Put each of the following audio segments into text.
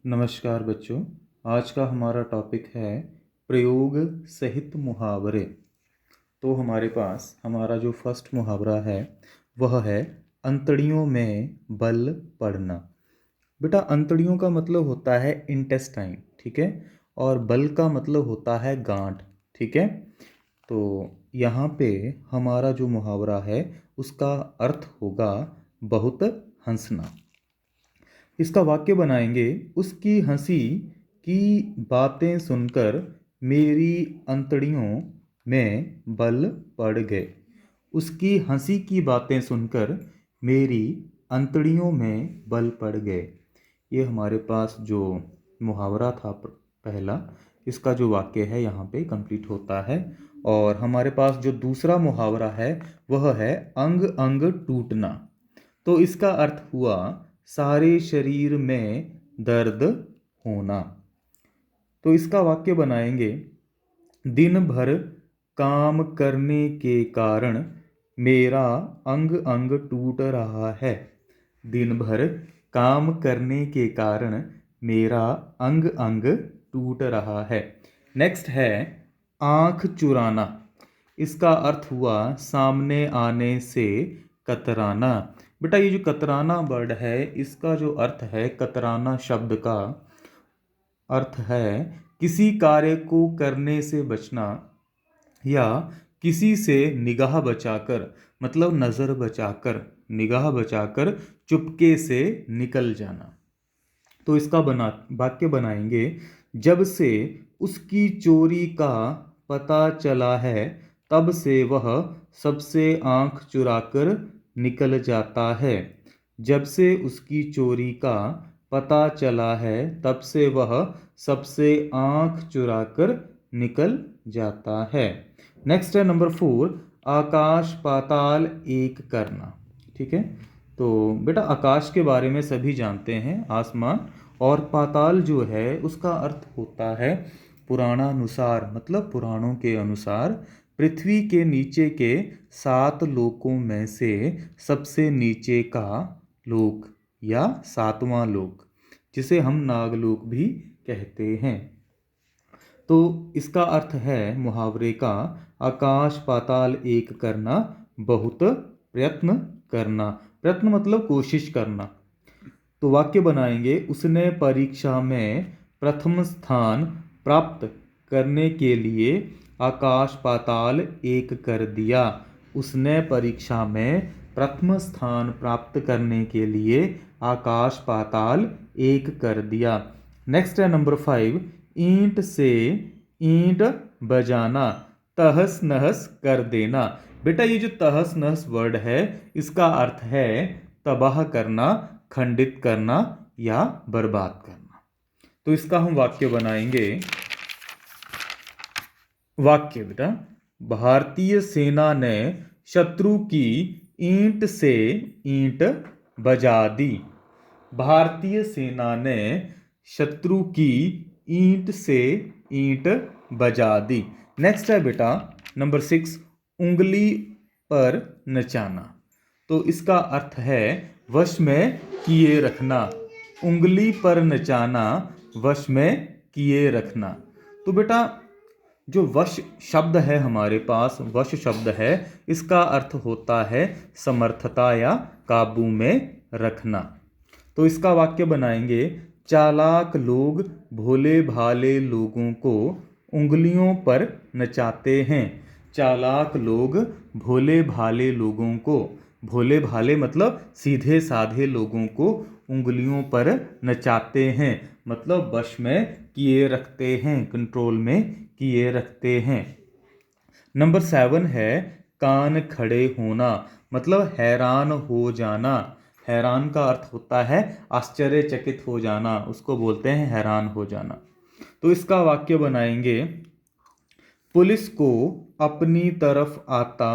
नमस्कार बच्चों। आज का हमारा टॉपिक है प्रयोग सहित मुहावरे। तो हमारे पास हमारा जो फर्स्ट मुहावरा है वह है अंतड़ियों में बल पड़ना। बेटा अंतड़ियों का मतलब होता है इंटेस्टाइन, ठीक है, और बल का मतलब होता है गांठ, ठीक है। तो यहाँ पे हमारा जो मुहावरा है उसका अर्थ होगा बहुत हंसना। इसका वाक्य बनाएंगे, उसकी हंसी की बातें सुनकर मेरी अंतड़ियों में बल पड़ गए। उसकी हंसी की बातें सुनकर मेरी अंतड़ियों में बल पड़ गए। ये हमारे पास जो मुहावरा था पहला, इसका जो वाक्य है यहाँ पे कंप्लीट होता है। और हमारे पास जो दूसरा मुहावरा है वह है अंग अंग टूटना। तो इसका अर्थ हुआ सारे शरीर में दर्द होना। तो इसका वाक्य बनाएंगे, दिन भर काम करने के कारण मेरा अंग अंग टूट रहा है। दिन भर काम करने के कारण मेरा अंग अंग टूट रहा है। नेक्स्ट है आंख चुराना। इसका अर्थ हुआ सामने आने से कतराना। बेटा ये जो कतराना वर्ड है इसका जो अर्थ है, कतराना शब्द का अर्थ है किसी कार्य को करने से बचना या किसी से निगाह बचाकर, मतलब नज़र बचाकर, निगाह बचाकर चुपके से निकल जाना। तो इसका वाक्य बनाएंगे, जब से उसकी चोरी का पता चला है तब से वह सबसे आंख चुराकर निकल जाता है। जब से उसकी चोरी का पता चला है तब से वह सबसे आंख चुराकर निकल जाता है। नेक्स्ट है नंबर 4, आकाश पाताल एक करना। ठीक है, तो बेटा आकाश के बारे में सभी जानते हैं, आसमान, और पाताल जो है उसका अर्थ होता है पुराणानुसार, मतलब पुराणों के अनुसार पृथ्वी के नीचे के 7 लोकों में से सबसे नीचे का लोक या 7वां लोक, जिसे हम नागलोक भी कहते हैं। तो इसका अर्थ है मुहावरे का आकाश पाताल एक करना, बहुत प्रयत्न करना। प्रयत्न मतलब कोशिश करना। तो वाक्य बनाएंगे, उसने परीक्षा में प्रथम स्थान प्राप्त करने के लिए आकाश पाताल एक कर दिया। उसने परीक्षा में प्रथम स्थान प्राप्त करने के लिए आकाश पाताल एक कर दिया। नेक्स्ट है नंबर 5, ईंट से ईंट बजाना, तहस नहस कर देना। बेटा ये जो तहस नहस वर्ड है इसका अर्थ है तबाह करना, खंडित करना या बर्बाद करना। तो इसका हम वाक्य बनाएंगे। वाक्य बेटा, भारतीय सेना ने शत्रु की ईंट से ईंट बजा दी। भारतीय सेना ने शत्रु की ईंट से ईंट बजा दी। नेक्स्ट है बेटा नंबर 6, उंगली पर नचाना। तो इसका अर्थ है वश में किए रखना। उंगली पर नचाना, वश में किए रखना। तो बेटा जो वश शब्द है हमारे पास, वश शब्द है, इसका अर्थ होता है समर्थता या काबू में रखना। तो इसका वाक्य बनाएंगे, चालाक लोग भोले भाले लोगों को उंगलियों पर नचाते हैं। चालाक लोग भोले भाले लोगों को, भोले भाले मतलब सीधे साधे लोगों को उंगलियों पर नचाते हैं, मतलब वश में किए रखते हैं, कंट्रोल में किए रखते हैं। नंबर 7 है कान खड़े होना, मतलब हैरान हो जाना। हैरान का अर्थ होता है आश्चर्यचकित हो जाना, उसको बोलते हैं हैरान हो जाना। तो इसका वाक्य बनाएंगे, पुलिस को अपनी तरफ आता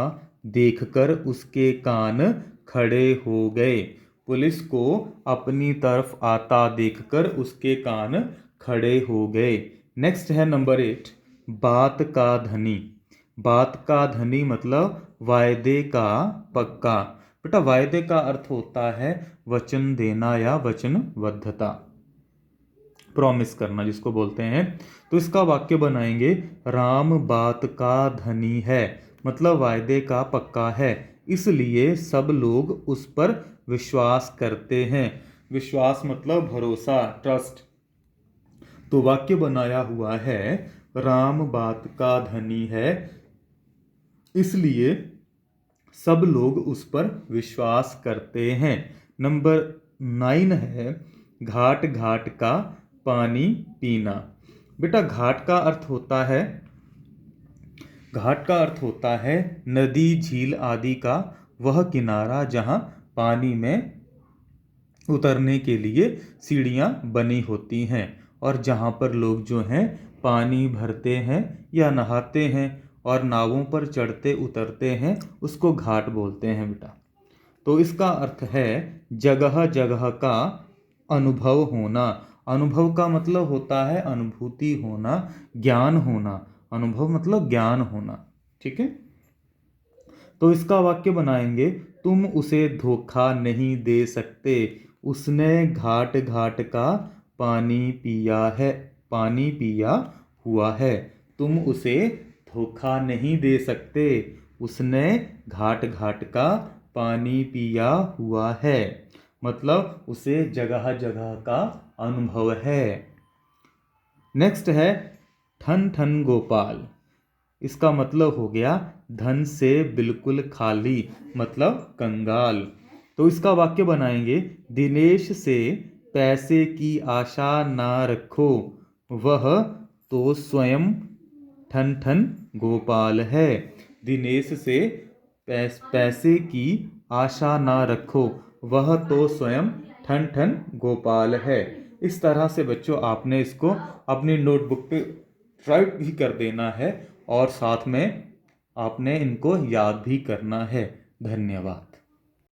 देखकर उसके कान खड़े हो गए। पुलिस को अपनी तरफ आता देखकर उसके कान खड़े हो गए। नेक्स्ट है नंबर 8, बात का धनी। बात का धनी मतलब वायदे का पक्का। बेटा वायदे का अर्थ होता है वचन देना या वचनबद्धता। प्रॉमिस करना जिसको बोलते हैं। तो इसका वाक्य बनाएंगे, राम बात का धनी है, मतलब वायदे का पक्का है, इसलिए सब लोग उस पर विश्वास करते हैं। विश्वास मतलब भरोसा, ट्रस्ट। तो वाक्य बनाया हुआ है, राम बात का धनी है इसलिए सब लोग उस पर विश्वास करते हैं। नंबर 9 है, घाट घाट का पानी पीना। बेटा घाट का अर्थ होता है नदी झील आदि का वह किनारा जहाँ पानी में उतरने के लिए सीढ़ियाँ बनी होती हैं और जहाँ पर लोग जो हैं पानी भरते हैं या नहाते हैं और नावों पर चढ़ते उतरते हैं, उसको घाट बोलते हैं बेटा। तो इसका अर्थ है जगह जगह का अनुभव होना। अनुभव का मतलब होता है अनुभूति होना, ज्ञान होना। अनुभव मतलब ज्ञान होना, ठीक है। तो इसका वाक्य बनाएंगे, तुम उसे धोखा नहीं दे सकते, उसने घाट घाट का पानी पिया हुआ है। तुम उसे धोखा नहीं दे सकते, उसने घाट घाट का पानी पिया हुआ है, मतलब उसे जगह जगह का अनुभव है। नेक्स्ट है ठन ठन गोपाल। इसका मतलब हो गया धन से बिल्कुल खाली, मतलब कंगाल। तो इसका वाक्य बनाएंगे, दिनेश से पैसे की आशा ना रखो, वह तो स्वयं ठन ठन गोपाल है। दिनेश से पैसे की आशा ना रखो, वह तो स्वयं ठन ठन गोपाल है। इस तरह से बच्चों आपने इसको अपनी नोटबुक पे राइट भी कर देना है और साथ में आपने इनको याद भी करना है। धन्यवाद।